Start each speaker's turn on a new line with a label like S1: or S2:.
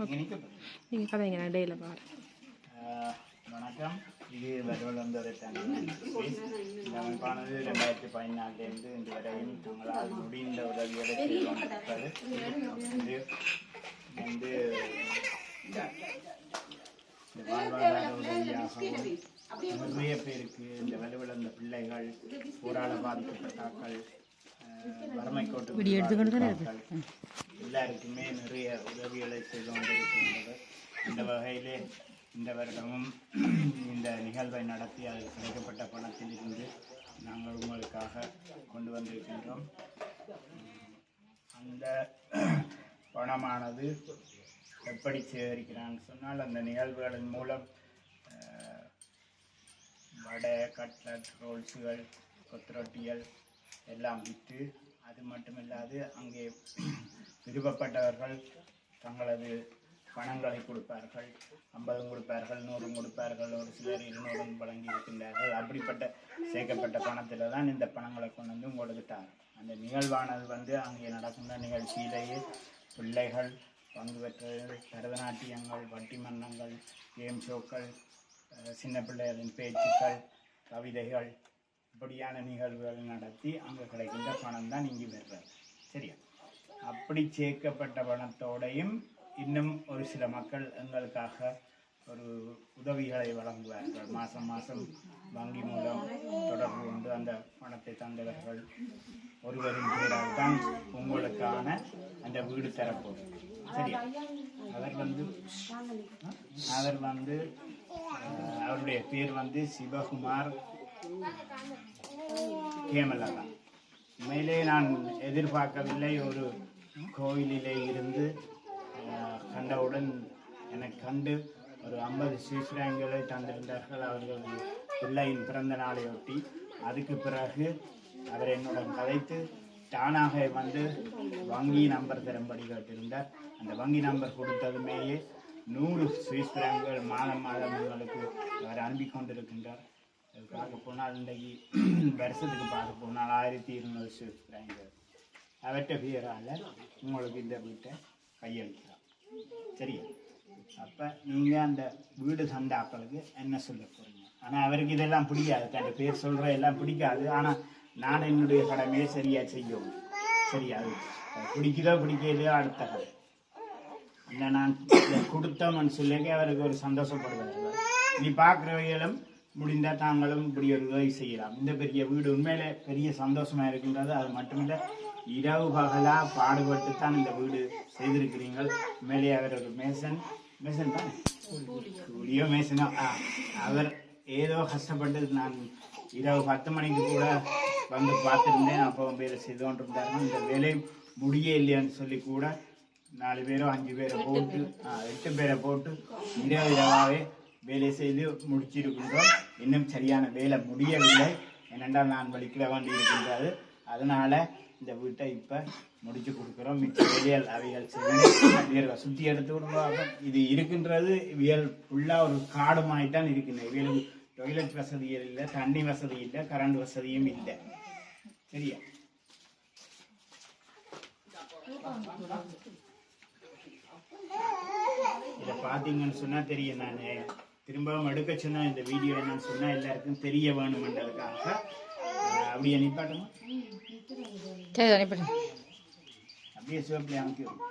S1: நீங்கள் கதைங்க நான் டேயில் பாரு.
S2: வணக்கம். இது வருவலந்தோட இந்த அமைப்பானது 2014 இன்று வரையும் தங்களால் முடிந்த உதவியோடு செய்து கொண்டிருப்பது. இது வந்து வாழ்வாதார உதவியாகவும் நிறைய பேருக்கு இந்த வலுவிழந்த பிள்ளைகள், போராட பாதிக்கப்பட்டாக்கள், வறுமை கோட்டு எல்லாருக்குமே நிறைய உதவிகளை செய்து கொண்டிருக்கின்றது. இந்த வகையிலே இந்த வருடமும் இந்த நிகழ்வை நடத்தி அதில் கிடைக்கப்பட்ட பணத்தில் இருந்து நாங்கள் உங்களுக்காக கொண்டு வந்திருக்கின்றோம். அந்த பணமானது எப்படி சேகரிக்கிறான்னு சொன்னால், அந்த நிகழ்வுகளின் மூலம் வடை, கட்லட், ரோல்ஸுகள், கொத்துரொட்டிகள் எல்லாம் விற்று, அது மட்டுமில்லாது அங்கே விருப்பப்பட்டவர்கள் தங்களது பணங்களை கொடுப்பார்கள். 50 கொடுப்பார்கள், 100 கொடுப்பார்கள், ஒரு சிலர் 200 வழங்கி இருக்கின்றார்கள். அப்படிப்பட்ட சேர்க்கப்பட்ட பணத்தில் தான் இந்த பணங்களை கொண்டு வந்து உங்களுக்கு தாங்க. அந்த நிகழ்வானது வந்து அங்கே நடக்கின்ற நிகழ்ச்சியிலேயே பிள்ளைகள் பங்கு பெற்றவர்கள், பரதநாட்டியங்கள், பட்டிமன்றங்கள், கேம் ஷோக்கள், சின்ன பிள்ளைகளின் பேச்சுக்கள், கவிதைகள், இப்படியான நிகழ்வுகள் நடத்தி அங்கே கிடைக்கின்ற பணம் தான் இங்கே வர்றது. சரியா? அப்படி சேர்க்கப்பட்ட பணத்தோடையும் இன்னும் ஒரு சில மக்கள் எங்களுக்காக ஒரு உதவிகளை வழங்குவார்கள். மாதம் மாதம் வங்கி மூலம் தொடர்பு கொண்டு அந்த பணத்தை தந்தவர்கள் ஒருவரின் பேரால் தான் உங்களுக்கான அந்த வீடு தரப்போகும். சரியா? அவர் வந்து அவருடைய பேர் வந்து சிவகுமார் கேமலா தான். உண்மையிலே நான் எதிர்பார்க்கவில்லை. ஒரு கோயிலிலே இருந்து கண்டவுடன் எனக்கு கண்டு ஒரு 50 ஸ்வீஸ் ஃப்ராங்களை தந்திருந்தார்கள் அவர்கள் பிள்ளையின் பிறந்த நாளையொட்டி. அதுக்கு பிறகு அவர் என்னுடன் கதைத்து தானாக வந்து வங்கி நம்பர் தரும்படி கேட்டிருந்தார். அந்த வங்கி நம்பர் கொடுத்ததுமேயே 100 ஸ்வீஸ் ஃப்ராங்கள் மாதம் மாதம் எங்களுக்கு அவர் அனுப்பி கொண்டிருக்கின்றார். அது பார்க்க போனால் இன்றைக்கு வருஷத்துக்கு பார்க்க போனால் 1200 ஸ்வீஸ் ஃப்ராங்கள் அவற்றை பேரால் உங்களுக்கு இந்த வீட்டை கையளிக்கலாம். சரியா? அப்போ நீங்கள் அந்த வீடு தந்தாக்களுக்கு என்ன சொல்ல போகிறீங்க? ஆனால் அவருக்கு இதெல்லாம் பிடிக்காது, தன் பேர் சொல்கிற எல்லாம் பிடிக்காது. ஆனால் நான் என்னுடைய கடமையை சரியாக செய்யணும். சரியா? அது பிடிக்குதோ பிடிக்கலையோ அடுத்த கதை. இல்லை நான் கொடுத்தோம்னு சொல்லி அவருக்கு ஒரு சந்தோஷப்படுவார்கள். நீ பார்க்குறவைகளும் முடிந்தால் தாங்களும் இப்படி ஒரு உதவி செய்யலாம். இந்த பெரிய வீடு உண்மையிலே பெரிய சந்தோஷமாக இருக்கின்றது. அது மட்டுமில்லை, இரவு பகலாக பாடுபட்டு தான் இந்த வீடு செய்திருக்கிறீர்கள். உண்மையிலே அவர் ஒரு மேசன் தான், கூலியோ மேசனோ. அவர் ஏதோ கஷ்டப்பட்டு, நான் இரவு 10 மணிக்கு கூட வந்து பார்த்துருந்தேன். அப்போ வேலை செய்து கொண்டிருந்தார்கள். இந்த வேலை முடிய இல்லையான்னு சொல்லி கூட 4 பேரோ 5 பேரை போட்டு 8 பேரை போட்டு இரவாகவே வேலை செய்து முடிச்சிருக்கின்றோம். இன்னும் சரியான வேலை முடியவில்லை. ஏனென்றால் நான் வலிக்கிற வேண்டி இருக்கின்றது. அதனால இந்த வீட்டை இப்போ முடிச்சு கொடுக்குறோம். மிச்ச வேலைகள் அவைகள் செய்ய சுற்றி எடுத்து விடுவாங்க. இது இருக்கின்றது வியல் ஃபுல்லாக ஒரு காடு மாதிரிதான் இருக்கின்றது. இவைகளுக்கு டொய்லெட் வசதிகள் இல்லை, தண்ணி வசதி இல்லை, கரண்ட் வசதியும் இல்லை. சரியா? இதை பார்த்தீங்கன்னு சொன்னால் தெரியும். நான் திரும்பவும் எடுக்க சொன்னால் இந்த வீடியோ என்னன்னு சொன்னால் எல்லாருக்கும் தெரிய வேணுமென்றதுக்காக. அப்படியே நிப்பாட்டணும், அப்படியே சிவப்பிள்ளை அமைக்கும்.